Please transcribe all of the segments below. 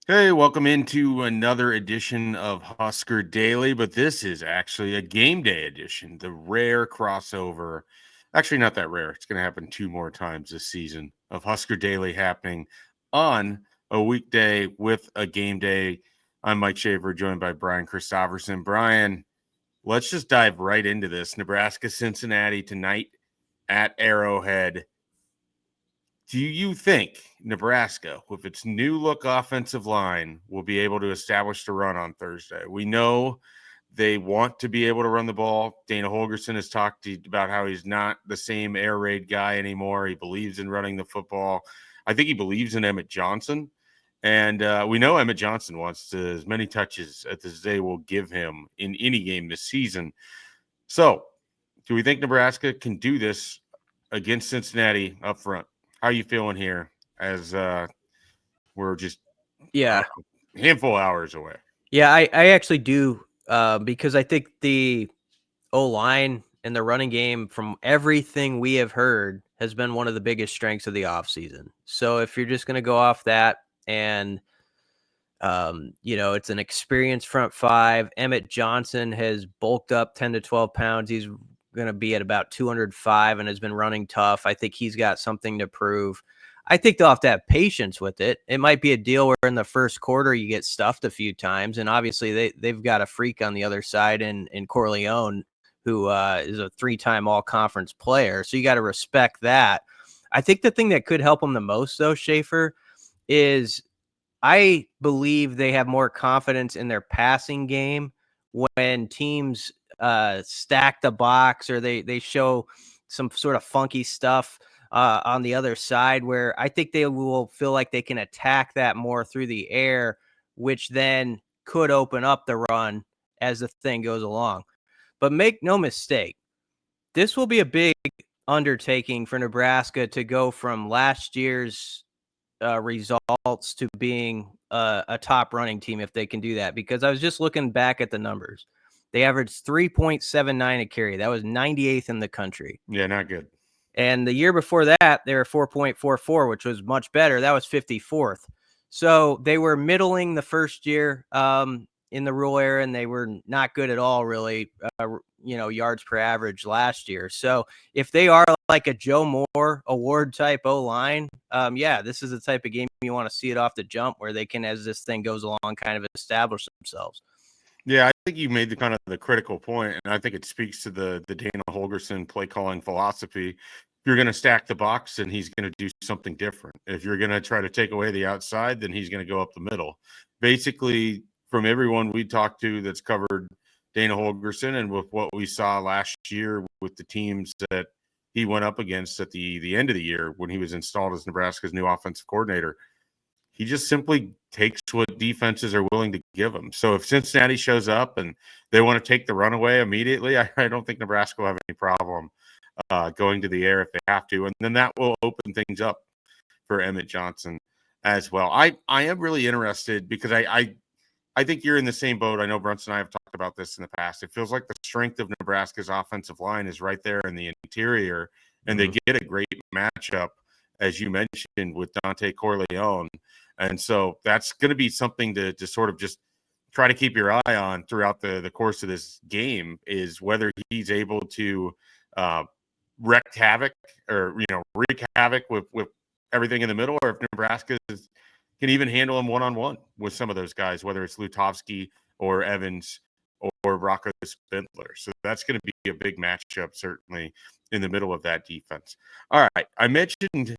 Hey, welcome into another edition of Husker Daily, but this is actually a game day edition, the rare crossover. Actually, not that rare. It's going to happen two more times this season of Husker Daily happening on a weekday with a game day. I'm Mike Schaefer, joined by Brian Christopherson. Brian, let's just dive right into this. Nebraska, Cincinnati tonight at Arrowhead. Do you think Nebraska, with its new look offensive line, will be able to establish the run on Thursday? We know they want to be able to run the ball. Dana Holgorsen has talked about how he's not the same air raid guy anymore. He believes in running the football. I think he believes in Emmett Johnson. And we know Emmett Johnson wants as many touches as they will give him in any game this season. So, do we think Nebraska can do this against Cincinnati up front? How are you feeling here as we're just Yeah, a handful of hours away? I actually do because I think the O line and the running game, from everything we have heard, has been one of the biggest strengths of the offseason. So if you're just going to go off that and it's an experienced front five. Emmett Johnson has bulked up 10 to 12 pounds. He's going to be at about 205 and has been running tough. I think he's got something to prove. I think they'll have to have patience with it. It might be a deal where in the first quarter you get stuffed a few times, and obviously they've got a freak on the other side in Corleone, who is a 3-time all-conference player. So you got to respect that. I think the thing that could help them the most, though, Schaefer, is I believe they have more confidence in their passing game when teams stack the box or they show some sort of funky stuff on the other side, where I think they will feel like they can attack that more through the air, which then could open up the run as the thing goes along. But make no mistake, this will be a big undertaking for Nebraska to go from last year's results to being a top running team if they can do that. Because I was just looking back at the numbers. They averaged 3.79 a carry. That was 98th in the country. Yeah, not good. And the year before that, they were 4.44, which was much better. That was 54th. So they were middling the first year in the rule era, and they were not good at all, really, yards per average last year. So if they are like a Joe Moore award type O-line, this is the type of game you want to see it off the jump, where they can, as this thing goes along, kind of establish themselves. Yeah, I think you made the critical point, and I think it speaks to the Dana Holgorsen play calling philosophy. If you're going to stack the box, then he's going to do something different. If you're going to try to take away the outside, then he's going to go up the middle. Basically, from everyone we talked to that's covered Dana Holgorsen, and with what we saw last year with the teams that he went up against at the end of the year when he was installed as Nebraska's new offensive coordinator, he just simply takes what defenses are willing to give him. So if Cincinnati shows up and they want to take the runaway immediately, I don't think Nebraska will have any problem going to the air if they have to. And then that will open things up for Emmett Johnson as well. I am really interested because I think you're in the same boat. I know Brunson and I have talked about this in the past. It feels like the strength of Nebraska's offensive line is right there in the interior, and they get a great matchup, as you mentioned, with Dante Corleone. And so that's going to be something to sort of just try to keep your eye on throughout the course of this game, is whether he's able to wreak havoc with everything in the middle, or if Nebraska can even handle him one-on-one with some of those guys, whether it's Lutovsky or Evans or Rocco Spindler. So that's going to be a big matchup, certainly, in the middle of that defense. All right, I mentioned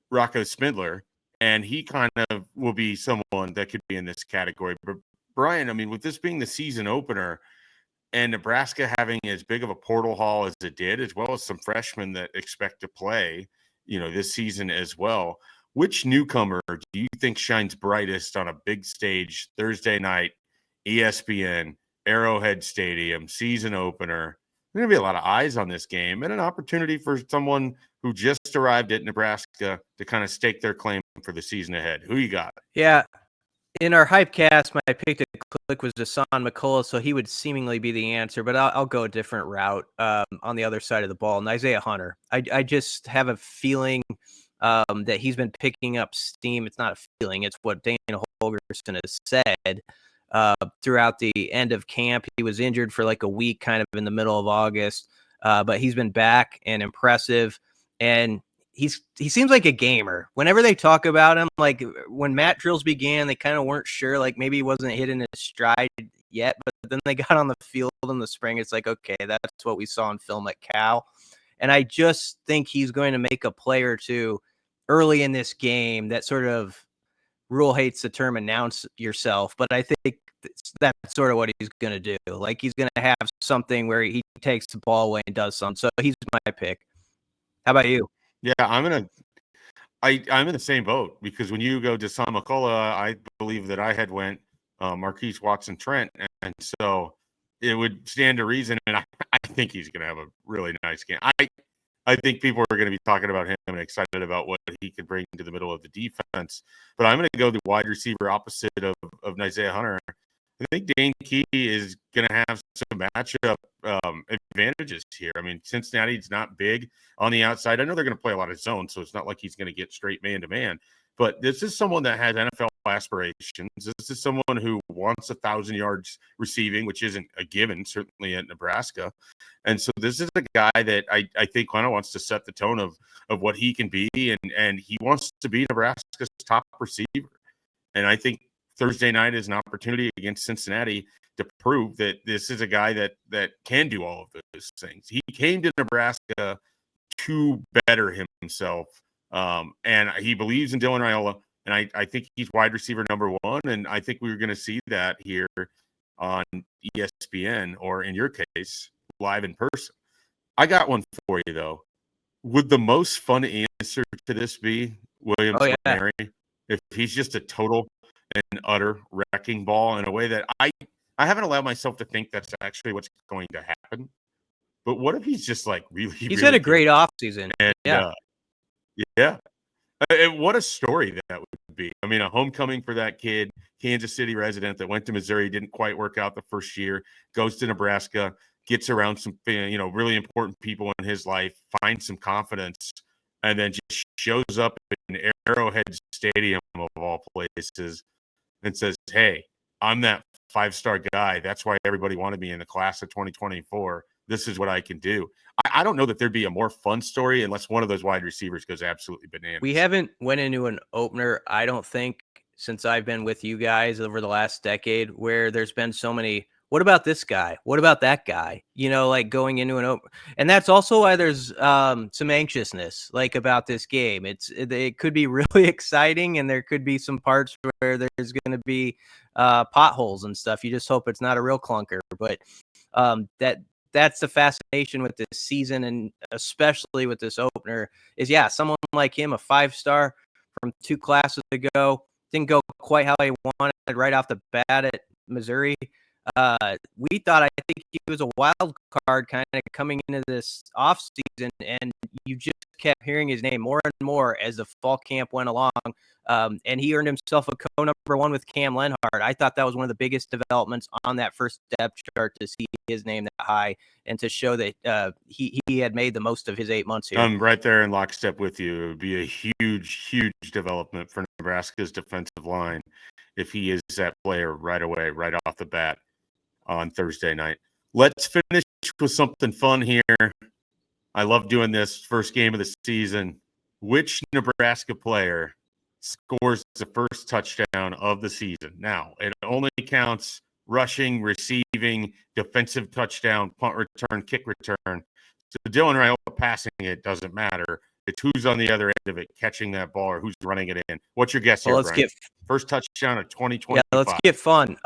Rocco Spindler, and he kind of will be someone that could be in this category. But Brian, I mean, with this being the season opener and Nebraska having as big of a portal haul as it did, as well as some freshmen that expect to play, this season as well, which newcomer do you think shines brightest on a big stage Thursday night, ESPN, Arrowhead Stadium, season opener? There's going to be a lot of eyes on this game and an opportunity for someone who just arrived at Nebraska to kind of stake their claim for the season ahead. Who you got? Yeah. In our hype cast, my pick to click was Hassan McCullough, so he would seemingly be the answer, but I'll go a different route on the other side of the ball. And Isaiah Hunter. I just have a feeling that he's been picking up steam. It's not a feeling. It's what Dana Holgerson has said throughout the end of camp. He was injured for like a week, kind of in the middle of August, but he's been back and impressive. And he seems like a gamer. Whenever they talk about him, like when mat drills began, they kind of weren't sure, like maybe he wasn't hitting his stride yet, but then they got on the field in the spring. It's like, okay, that's what we saw in film at Cal. And I just think he's going to make a play or two early in this game that sort of, Rule hates the term announce yourself, but I think that's sort of what he's going to do. Like he's going to have something where he takes the ball away and does something. So he's my pick. How about you? Yeah, I'm in the same boat because when you go to Sam McCullough, I believe that I had went Marquise Watson Trent, and so it would stand to reason, and I think he's going to have a really nice game. I think people are going to be talking about him and excited about what he could bring to the middle of the defense. But I'm going to go the wide receiver opposite of Isaiah Hunter. I think Dane Key is going to have some matchup advantages here. I mean, Cincinnati's not big on the outside. I know they're going to play a lot of zone, so it's not like he's going to get straight man-to-man. But this is someone that has NFL aspirations. This is someone who wants 1,000 yards receiving, which isn't a given, certainly at Nebraska. And so this is a guy that I think kind of wants to set the tone of what he can be, and he wants to be Nebraska's top receiver. And I think Thursday night is an opportunity against Cincinnati to prove that this is a guy that can do all of those things. He came to Nebraska to better himself, and he believes in Dylan Raiola, and I think he's wide receiver number one, and I think we're going to see that here on ESPN, or in your case, live in person. I got one for you, though. Would the most fun answer to this be Williams Mary? If he's just a total and utter wrecking ball in a way that I haven't allowed myself to think that's actually what's going to happen. But what if he's just like he's had a great offseason. And what a story that would be. I mean, a homecoming for that kid, Kansas City resident that went to Missouri, didn't quite work out the first year, goes to Nebraska, gets around some, really important people in his life, finds some confidence, and then just shows up in Arrowhead Stadium of all places and says, hey, I'm that five-star guy. That's why everybody wanted me in the class of 2024. This is what I can do. I don't know that there'd be a more fun story unless one of those wide receivers goes absolutely bananas. We haven't went into an opener, I don't think, since I've been with you guys over the last decade, where there's been so many, what about this guy? What about that guy? Like going into an open. And that's also why there's some anxiousness, like about this game. It could be really exciting, and there could be some parts where there's going to be potholes and stuff. You just hope it's not a real clunker. But that's the fascination with this season, and especially with this opener, is someone like him, a 5-star from 2 classes ago, didn't go quite how he wanted right off the bat at Missouri. We thought, I think he was a wild card kind of coming into this offseason, and you just kept hearing his name more and more as the fall camp went along. And he earned himself a co-number 1 with Cam Lenhart. I thought that was one of the biggest developments on that first depth chart, to see his name that high and to show that he had made the most of his 8 months here. I'm right there in lockstep with you. It would be a huge, huge development for Nebraska's defensive line if he is that player right away, right off the bat on Thursday night. Let's finish with something fun here. I love doing this first game of the season. Which Nebraska player scores the first touchdown of the season? Now, it only counts rushing, receiving, defensive touchdown, punt return, kick return. So Dylan Raiola passing it doesn't matter. It's who's on the other end of it catching that ball, or who's running it in. What's your guess here, let's Brian? get First touchdown of 2025. Yeah, let's get fun.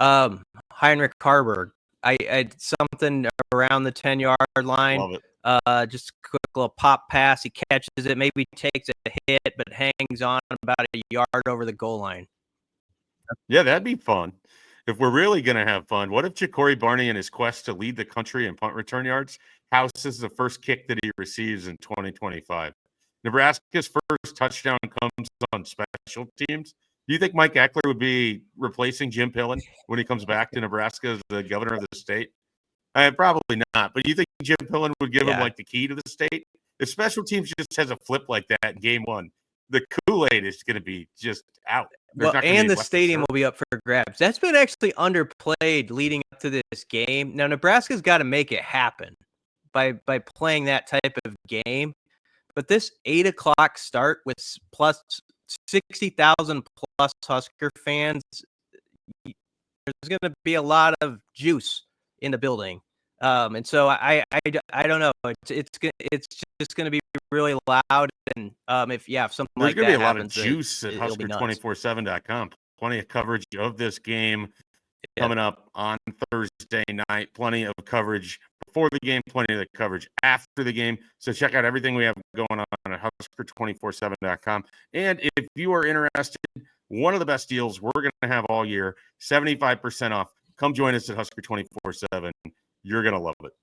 Heinrich Harburg. I something around the 10-yard line. Love it. Just a quick little pop pass. He catches it, maybe takes a hit, but hangs on about a yard over the goal line. Yeah, that'd be fun. If we're really going to have fun, what if Ja'Cory Barney, in his quest to lead the country in punt return yards, houses the first kick that he receives in 2025? Nebraska's first touchdown comes on special teams. Do you think Mike Eckler would be replacing Jim Pillen when he comes back to Nebraska as the governor of the state? Probably not. But do you think Jim Pillen would give him like the key to the state? If special teams just has a flip like that in game 1, the Kool-Aid is going to be just out. There's Well, not gonna be and the left to stadium serve. will be up for grabs. That's been actually underplayed leading up to this game. Now, Nebraska's got to make it happen by playing that type of game. But this 8:00 start with plus 60,000 plus Husker fans, there's going to be a lot of juice in the building. And so I don't know. It's just going to be really loud. And if something There's like going to that be a lot of happens, juice at it'll be nuts. Husker247.com. Plenty of coverage of this game coming up on Thursday night. Plenty of coverage before the game, plenty of the coverage after the game. So check out everything we have going on at Husker247.com. And if you are interested, one of the best deals we're going to have all year, 75% off. Come join us at Husker247. You're going to love it.